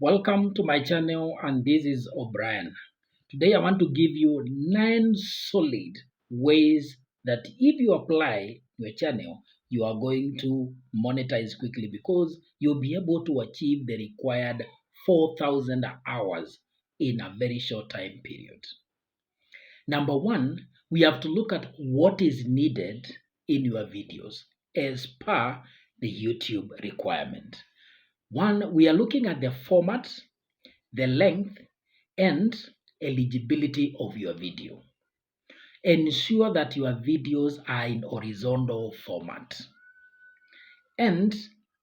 Welcome to my channel, and this is O'Brien. Today I want to give you 9 solid ways that if you apply your channel, you are going to monetize quickly because you'll be able to achieve the required 4,000 hours in a very short time period. Number one, we have to look at what is needed in your videos as per the YouTube requirement. One, we are looking at the format, the length, and eligibility of your video. Ensure that your videos are in horizontal format. And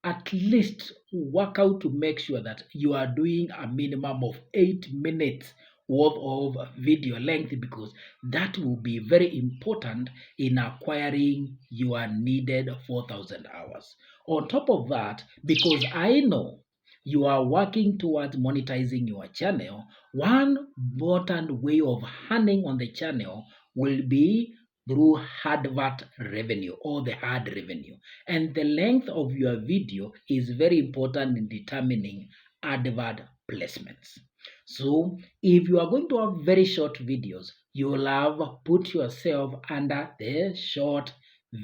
at least work out to make sure that you are doing a minimum of 8 minutes worth of video length because that will be very important in acquiring your needed 4,000 hours. On top of that, because I know you are working towards monetizing your channel, one important way of earning on the channel will be through advert revenue or the ad revenue. And the length of your video is very important in determining advert placements. So if you are going to have very short videos, you will have put yourself under the short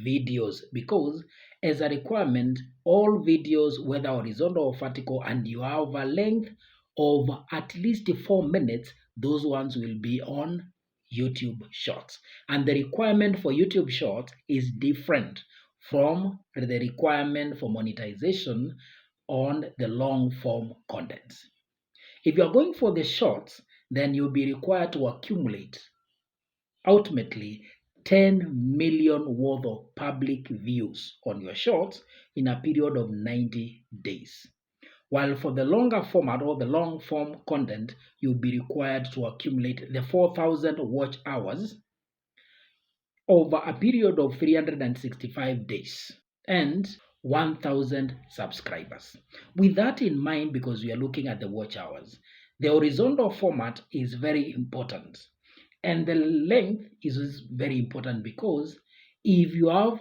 videos because as a requirement, all videos, whether horizontal or vertical, and you have a length of at least 4 minutes, those ones will be on YouTube Shorts. And the requirement for YouTube Shorts is different from the requirement for monetization on the long form content. If you are going for the shorts, then you'll be required to accumulate ultimately 10 million worth of public views on your shorts in a period of 90 days. While for the longer format or the long form content, you'll be required to accumulate the 4,000 watch hours over a period of 365 days and 1,000 subscribers. With that in mind, because we are looking at the watch hours, the horizontal format is very important. And the length is very important because if you have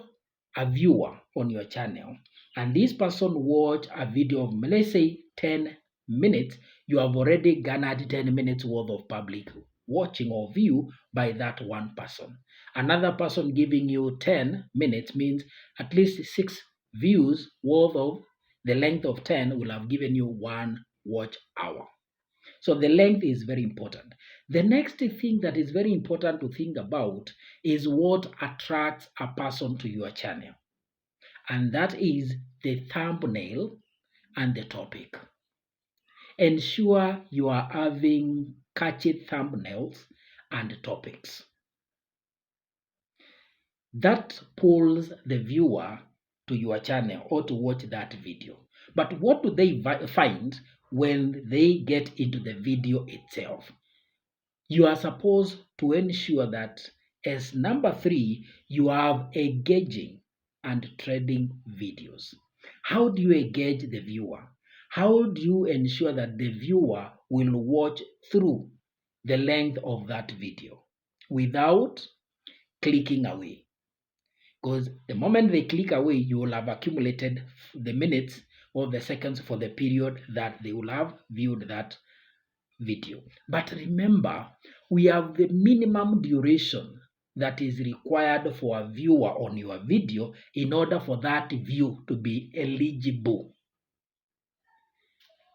a viewer on your channel and this person watch a video of, let's say, 10 minutes, you have already garnered 10 minutes worth of public watching or view by that one person. Another person giving you 10 minutes means at least 6 views worth of the length of 10 will have given you 1 watch hour. So the length is very important. The next thing that is very important to think about is what attracts a person to your channel. And that is the thumbnail and the topic. Ensure you are having catchy thumbnails and topics. That pulls the viewer to your channel or to watch that video. But what do they find when they get into the video itself? You are supposed to ensure that as number 3, you have engaging and trading videos. How do you engage the viewer? How do you ensure that the viewer will watch through the length of that video without clicking away? Because the moment they click away, you will have accumulated the minutes or the seconds for the period that they will have viewed that video. But remember, we have the minimum duration that is required for a viewer on your video in order for that view to be eligible.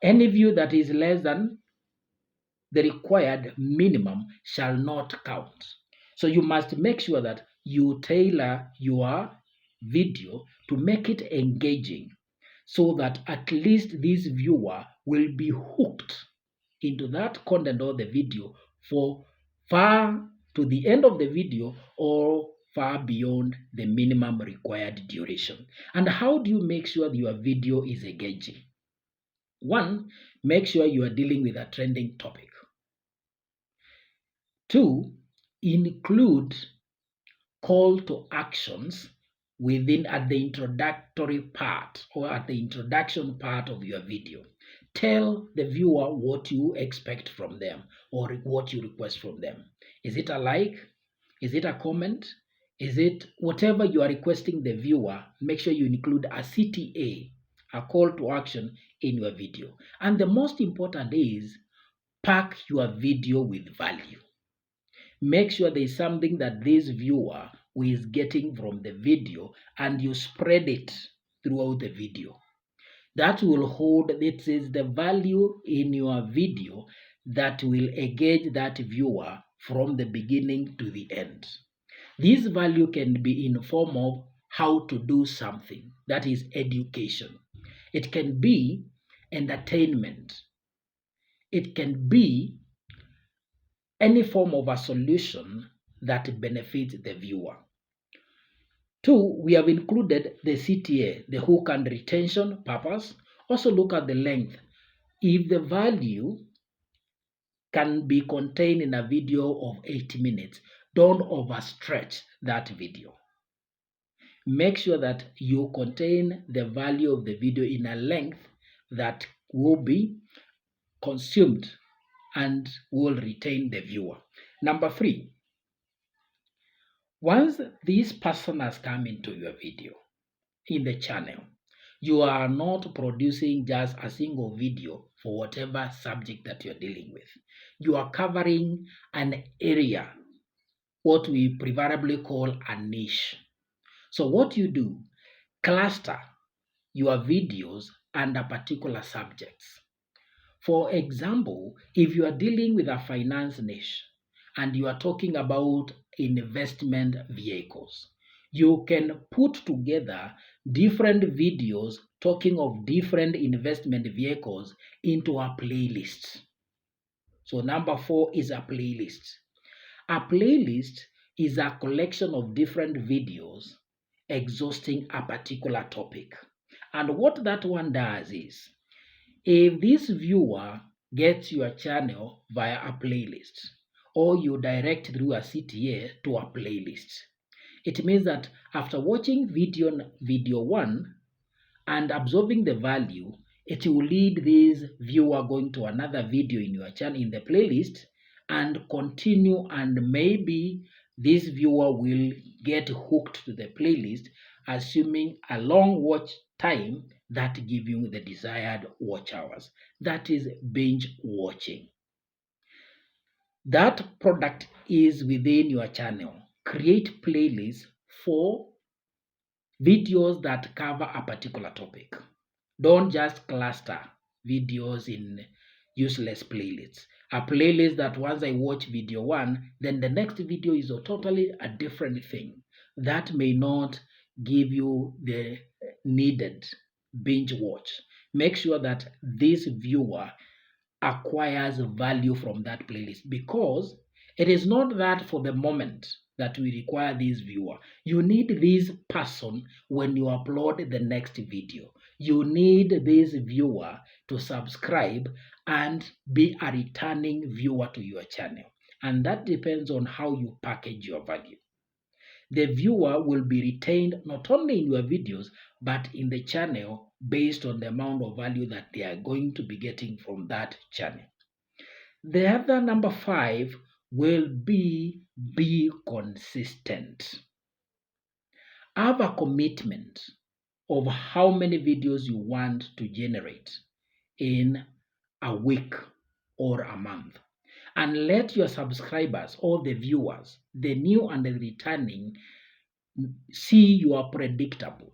Any view that is less than the required minimum shall not count. So you must make sure that you tailor your video to make it engaging so that at least this viewer will be hooked into that content or the video for far to the end of the video or far beyond the minimum required duration. And how do you make sure that your video is engaging? One, make sure you are dealing with a trending topic. 2, include call to actions at the introductory part or at the introduction part of your video. Tell the viewer what you expect from them or what you request from them. Is it a like? Is it a comment? Is it whatever you are requesting the viewer? Make sure you include a CTA, a call to action in your video. And the most important is pack your video with value. Make sure there is something that this viewer is getting from the video and you spread it throughout the video. That will hold, it is the value in your video that will engage that viewer from the beginning to the end. This value can be in form of how to do something, that is education. It can be entertainment. It can be any form of a solution that benefits the viewer. 2, we have included the CTA, the hook and retention purpose. Also look at the length. If the value can be contained in a video of 8 minutes, don't overstretch that video. Make sure that you contain the value of the video in a length that will be consumed and will retain the viewer. Number 3, once this person has come into your video in the channel, you are not producing just a single video for whatever subject that you're dealing with. You are covering an area, what we preferably call a niche. So what you do, cluster your videos under particular subjects. For example, if you are dealing with a finance niche and you are talking about investment vehicles, you can put together different videos talking of different investment vehicles into a playlist. So number 4 is a playlist. A playlist is a collection of different videos exhausting a particular topic. And what that one does is, if this viewer gets your channel via a playlist, or you direct through a CTA to a playlist, it means that after watching video 1 and absorbing the value, it will lead this viewer going to another video in your channel in the playlist and continue, and maybe this viewer will get hooked to the playlist, assuming a long watch time that gives you the desired watch hours. That is binge watching. That product is within your channel. Create playlists for videos that cover a particular topic. Don't just cluster videos in useless playlists. A playlist that once I watch video 1, then the next video is totally a different thing. That may not give you the needed binge watch. Make sure that this viewer acquires value from that playlist, because it is not that for the moment that we require this viewer. You need this person when you upload the next video. You need this viewer to subscribe and be a returning viewer to your channel. And that depends on how you package your value. The viewer will be retained not only in your videos, but in the channel based on the amount of value that they are going to be getting from that channel. The other number 5 will be consistent. Have a commitment of how many videos you want to generate in a week or a month. And let your subscribers or the viewers, the new and the returning, see you are predictable.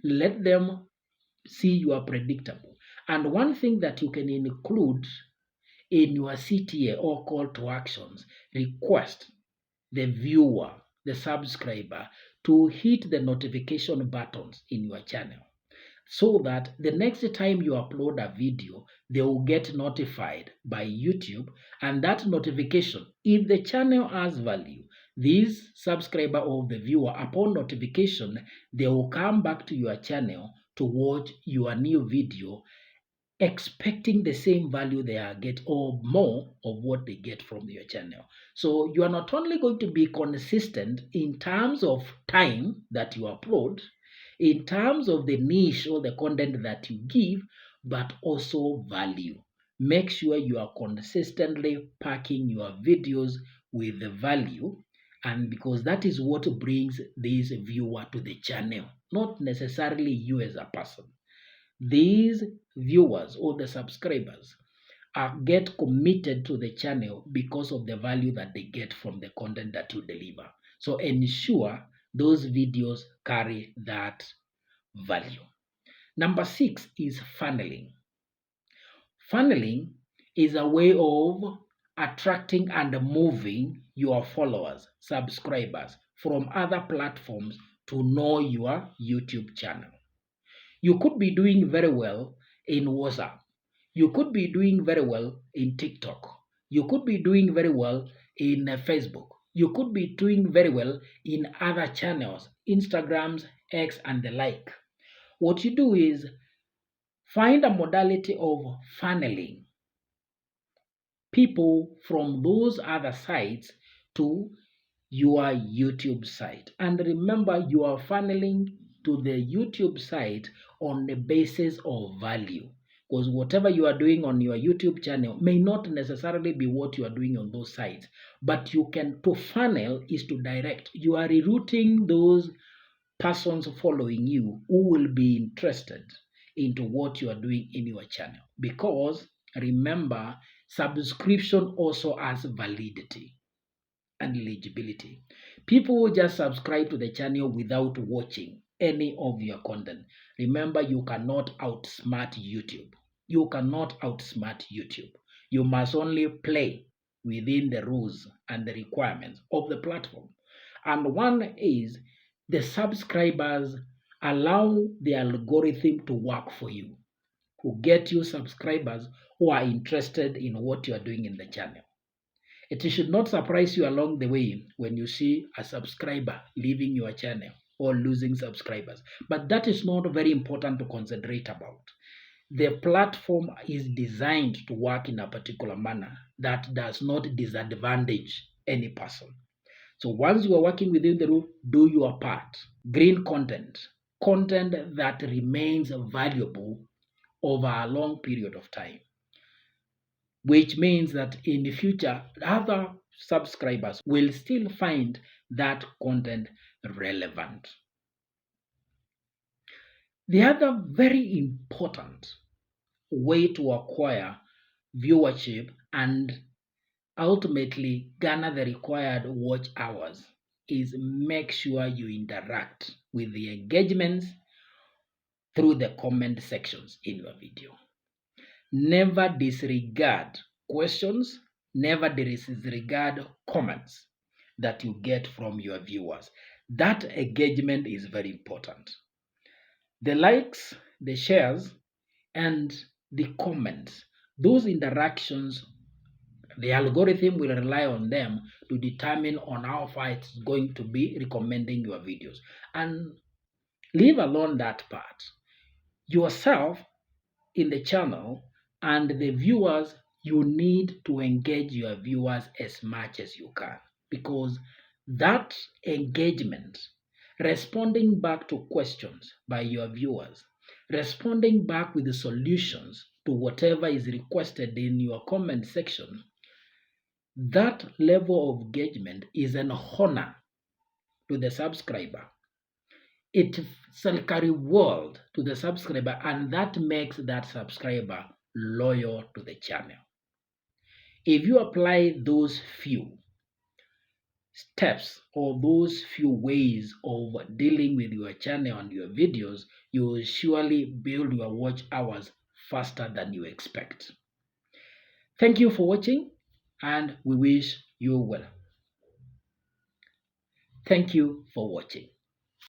Let them see you are predictable. And one thing that you can include in your CTA or call to actions, request the viewer, the subscriber, to hit the notification buttons in your channel, so that the next time you upload a video, they will get notified by YouTube, and that notification, if the channel has value, this subscriber or the viewer, upon notification, they will come back to your channel to watch your new video, expecting the same value they are get or more of what they get from your channel. So you are not only going to be consistent in terms of time that you upload, in terms of the niche or the content that you give, but also value. Make sure you are consistently packing your videos with the value, and because that is what brings this viewer to the channel, not necessarily you as a person. these viewers or the subscribers get committed to the channel because of the value that they get from the content that you deliver. So ensure those videos carry that value. Number 6 is funneling. Funneling is a way of attracting and moving your followers, subscribers from other platforms to know your YouTube channel. You could be doing very well in WhatsApp. You could be doing very well in TikTok. You could be doing very well in Facebook. You could be doing very well in other channels, Instagrams, X, and the like. What you do is find a modality of funneling people from those other sites to your YouTube site. And remember, you are funneling to the YouTube site on the basis of value. Because whatever you are doing on your YouTube channel may not necessarily be what you are doing on those sites. But you can, to funnel is to direct. You are rerouting those persons following you who will be interested into what you are doing in your channel. Because remember, subscription also has validity and legibility. People will just subscribe to the channel without watching any of your content. Remember, you cannot outsmart YouTube. You cannot outsmart YouTube. You must only play within the rules and the requirements of the platform. And one is the subscribers allow the algorithm to work for you, to get you subscribers who are interested in what you are doing in the channel. It should not surprise you along the way when you see a subscriber leaving your channel or losing subscribers. But that is not very important to concentrate about. The platform is designed to work in a particular manner that does not disadvantage any person. So once you are working within the rule, do your part. Green content, content that remains valuable over a long period of time, which means that in the future, other subscribers will still find that content relevant. The other very important way to acquire viewership and ultimately garner the required watch hours is make sure you interact with the engagements through the comment sections in your video. Never disregard questions, never disregard comments that you get from your viewers. That engagement is very important. The likes, the shares, and the comments, those interactions, the algorithm will rely on them to determine on how far it's going to be recommending your videos. And leave alone that part. Yourself in the channel and the viewers, you need to engage your viewers as much as you can, because that engagement, responding back to questions by your viewers, responding back with the solutions to whatever is requested in your comment section, that level of engagement is an honor to the subscriber. It's like a reward to the subscriber, and that makes that subscriber loyal to the channel. If you apply those few steps or those few ways of dealing with your channel and your videos, you will surely build your watch hours faster than you expect. Thank you for watching, and we wish you well. Thank you for watching.